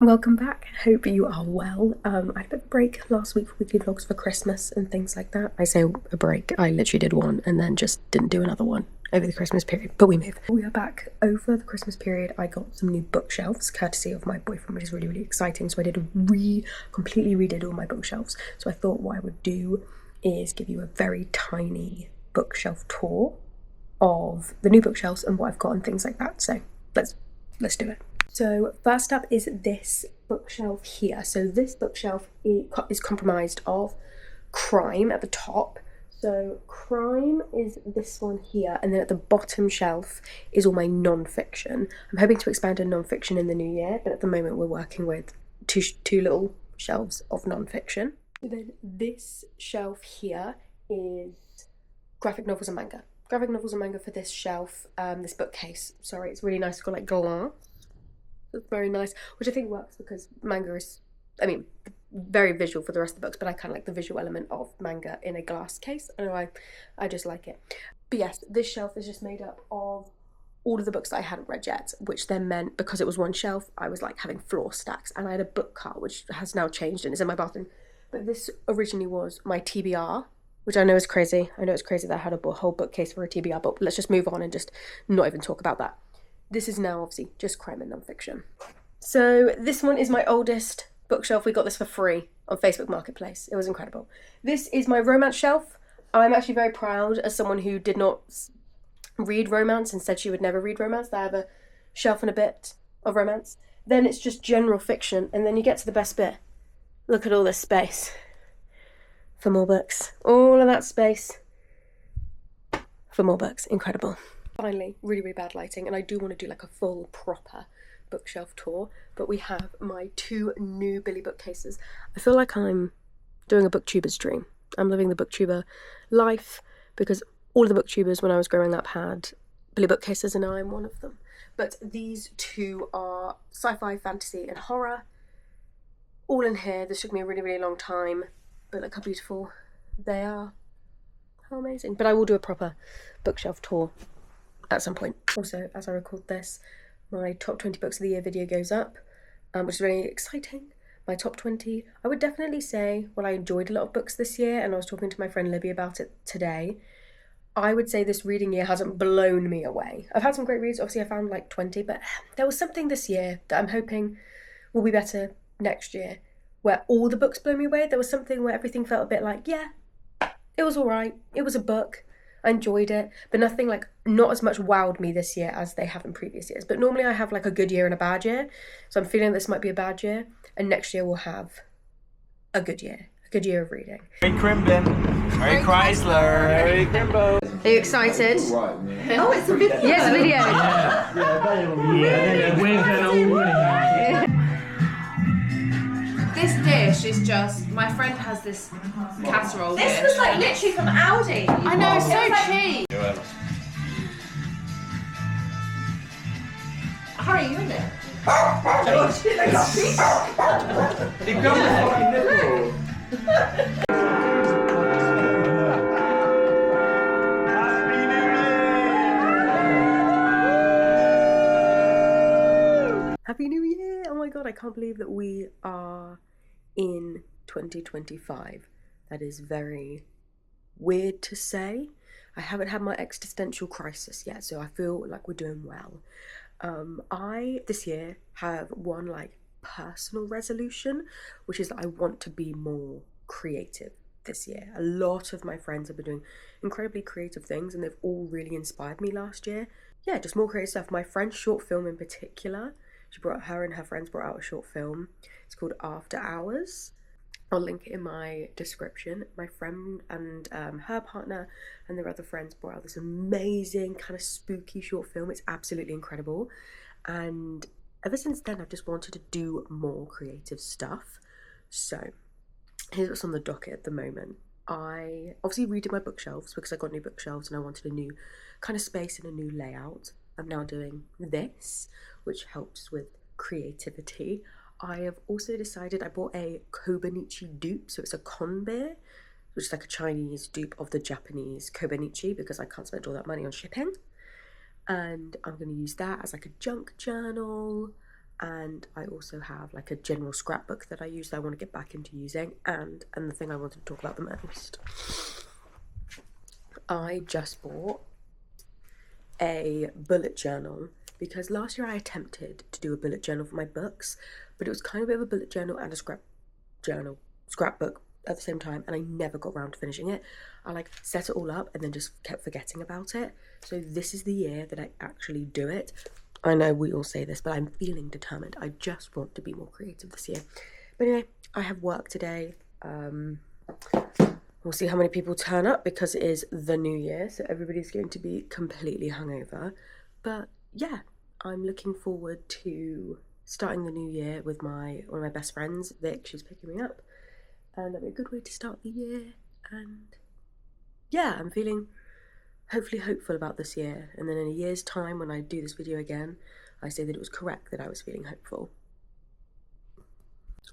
Welcome back. Hope you are well. I had a bit of a break last week for weekly vlogs for Christmas and things like that. I say a break, I literally did one and then just didn't do another one over the Christmas period, but we move. We are back over the Christmas period. I got some new bookshelves courtesy of my boyfriend, which is really, really exciting. So I did completely redid all my bookshelves. So I thought what I would do is give you a very tiny bookshelf tour of the new bookshelves and what I've got and things like that. So let's do it. So first up is this bookshelf here. So this bookshelf is comprised of crime at the top. So crime is this one here, and then at the bottom shelf is all my non-fiction. I'm hoping to expand to non-fiction in the new year, but at the moment we're working with two little shelves of non-fiction. Then this shelf here is graphic novels and manga. Graphic novels and manga for this shelf, this bookcase. Sorry, it's really nice. It's got like glass. It's very nice, which I think works because manga is, very visual for the rest of the books, but I kind of like the visual element of manga in a glass case. I don't know, I just like it. But yes, this shelf is just made up of all of the books that I hadn't read yet, which then meant because it was one shelf, I was like having floor stacks, and I had a book cart, which has now changed and is in my bathroom. But this originally was my TBR, which I know is crazy. I know it's crazy that I had a whole bookcase for a TBR, but let's just move on and just not even talk about that. This is now obviously just crime and non-fiction. So this one is my oldest bookshelf. We got this for free on Facebook Marketplace. It was incredible. This is my romance shelf. I'm actually very proud as someone who did not read romance and said she would never read romance, that I have a shelf and a bit of romance. Then it's just general fiction, and then you get to the best bit. Look at all this space for more books. All of that space for more books. Incredible. Finally, really, really bad lighting, and I do want to do like a full proper bookshelf tour, but we have my two new Billy bookcases. I feel like I'm doing a booktuber's dream. I'm living the booktuber life because all of the booktubers when I was growing up had Billy bookcases, and now I'm one of them. But these two are sci-fi, fantasy, and horror, all in here. This took me a really, really long time, but look how beautiful they are. How amazing. But I will do a proper bookshelf tour at some point. Also, as I record this, my top 20 books of the year video goes up, which is really exciting. My top 20, I would definitely say, well, I enjoyed a lot of books this year, and I was talking to my friend Libby about it today. I would say this reading year hasn't blown me away. I've had some great reads. Obviously, I found like 20, but there was something this year that I'm hoping will be better next year, where all the books blow me away. There was something where everything felt a bit like, yeah, it was all right. It was a book. I enjoyed it, but nothing like, not as much wowed me this year as they have in previous years. But normally I have like a good year and a bad year. So I'm feeling this might be a bad year, and next year we'll have a good year of reading. Merry Crimbin, Merry Chrysler, Merry Crimbo. Are you excited? Oh, it's a video. Yes, a video. This dish is just, my friend has this casserole This dish. was like literally from Aldi. I know, it's so cheap. Hurry, you in there. He grabbed the fucking nipple. Happy New Year! Oh my god, I can't believe that we are in 2025. That is very weird to say. I haven't had my existential crisis yet, so I feel like we're doing well. I, this year, have one like personal resolution, which is that I want to be more creative this year. A lot of my friends have been doing incredibly creative things, and they've all really inspired me last year. Yeah, just more creative stuff. My friend's short film in particular, her and her friends brought out a short film. It's called After Hours. I'll link it in my description. My friend and her partner and their other friends brought out this amazing kind of spooky short film. It's absolutely incredible. And ever since then, I've just wanted to do more creative stuff. So here's what's on the docket at the moment. I obviously redid my bookshelves because I got new bookshelves and I wanted a new kind of space and a new layout. I'm now doing this, which helps with creativity. I have also decided, I bought a Kobenichi dupe, so it's a con beer, which is like a Chinese dupe of the Japanese Kobenichi because I can't spend all that money on shipping. And I'm going to use that as like a junk journal, and I also have like a general scrapbook that I use that I want to get back into using, and the thing I wanted to talk about the most. I just bought a bullet journal because last year I attempted to do a bullet journal for my books, but it was kind of a bit of a bullet journal and a scrapbook at the same time, and I never got around to finishing it. I like set it all up and then just kept forgetting about it. So this is the year that I actually do it. I know we all say this, but I'm feeling determined. I just want to be more creative this year. But anyway, I have work today. We'll see how many people turn up because it is the new year, so everybody's going to be completely hungover. But yeah, I'm looking forward to starting the new year with one of my best friends, Vic. She's picking me up, and that'll be a good way to start the year. And yeah, I'm feeling hopefully hopeful about this year, and then in a year's time when I do this video again, I say that it was correct that I was feeling hopeful.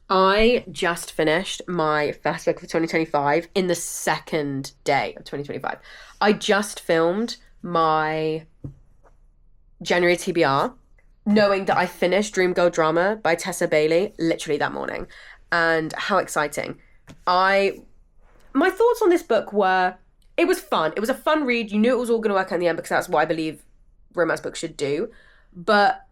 I just finished my first book for 2025 in the second day of 2025. I just filmed my January TBR, knowing that I finished Dream Girl Drama by Tessa Bailey literally that morning. And how exciting. My thoughts on this book were, it was fun. It was a fun read. You knew it was all going to work out in the end because that's what I believe romance books should do. But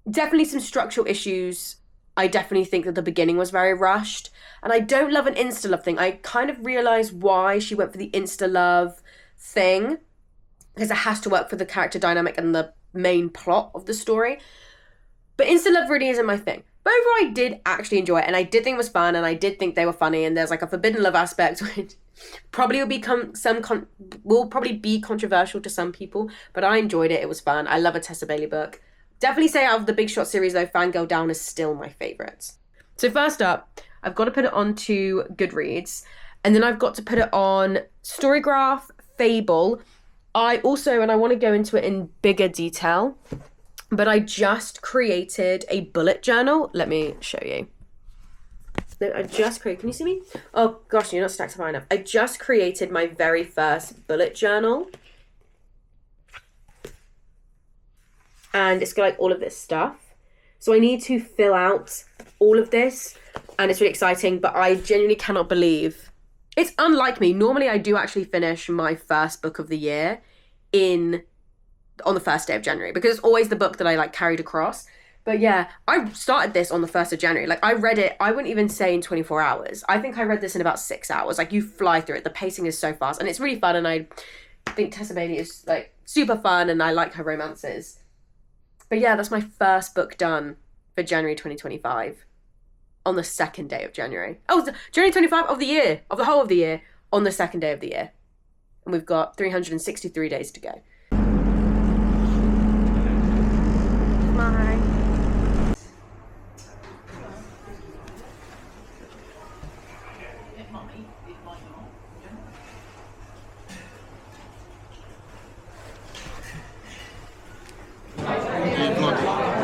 definitely some structural issues. I definitely think that the beginning was very rushed. And I don't love an insta-love thing. I kind of realised why she went for the insta-love thing, because it has to work for the character dynamic and the main plot of the story. But insta-love really isn't my thing. But overall, I did actually enjoy it, and I did think it was fun, and I did think they were funny, and there's like a forbidden love aspect, which probably will probably be controversial to some people, but I enjoyed it. It was fun. I love a Tessa Bailey book. Definitely say out of the Big Shot series, though, Fangirl Down is still my favourite. So first up, I've got to put it onto Goodreads, and then I've got to put it on Storygraph, Fable. I also, and I want to go into it in bigger detail, but I just created a bullet journal. Let me show you. Can you see me? Oh gosh, you're not stacked high enough. I just created my very first bullet journal. And it's got like all of this stuff. So I need to fill out all of this, and it's really exciting, but I genuinely cannot believe, it's unlike me. Normally I do actually finish my first book of the year on the first day of January, because it's always the book that I like carried across. But yeah, I started this on the 1st of January. Like I read it, I wouldn't even say in 24 hours. I think I read this in about 6 hours. Like you fly through it. The pacing is so fast and it's really fun. And I think Tessa Bailey is like super fun and I like her romances. But yeah, that's my first book done for January 2025 on the 2nd day of January. Oh, January 25 of the year, of the whole of the year, on the 2nd day of the year. And we've got 363 days to go. Bye.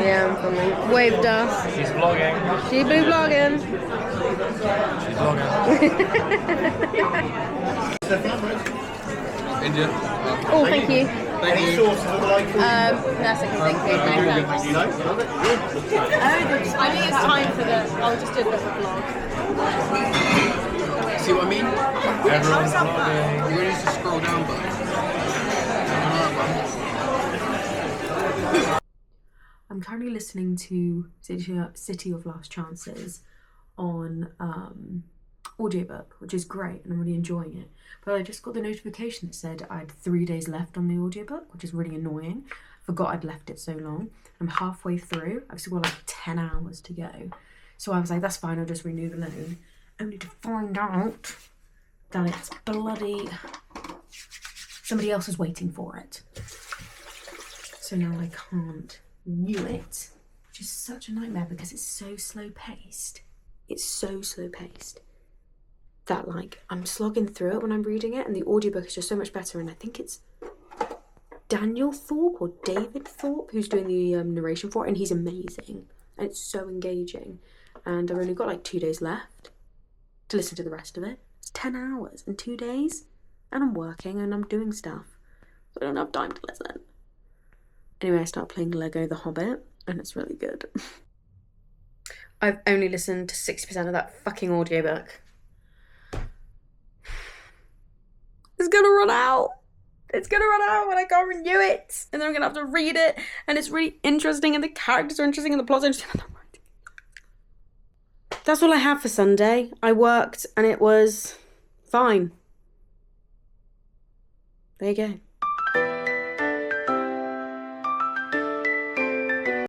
Yeah, I'm filming. Waved us. She's vlogging. She be vlogging. She's vlogging. India. Oh, thank you. Thank you. That's okay, thank you. No, thanks. I think it's time for I'll just do a bit of a vlog. See what I mean? Everyone's vlogging. You really need to scroll down, but I'm currently listening to City of Last Chances on audiobook, which is great and I'm really enjoying it. But I just got the notification that said I had 3 days left on the audiobook, which is really annoying. Forgot I'd left it so long. I'm halfway through. I've still got like 10 hours to go. So I was like, that's fine, I'll just renew the loan. Only to find out that it's bloody... somebody else is waiting for it. So now I can't renew it, which is such a nightmare because it's so slow paced. It's so slow paced that like I'm slogging through it when I'm reading it, and the audiobook is just so much better. And I think it's Daniel Thorpe or David Thorpe who's doing the narration for it, and he's amazing and it's so engaging. And I've only got like 2 days left to listen to the rest of it. It's 10 hours in 2 days, and I'm working and I'm doing stuff, so I don't have time to listen. Anyway, I started playing Lego The Hobbit, and it's really good. I've only listened to 60% of that fucking audiobook. It's gonna run out. It's gonna run out and I can't renew it. And then I'm gonna have to read it. And it's really interesting and the characters are interesting and the plot's interesting. That's all I have for Sunday. I worked and it was fine. There you go.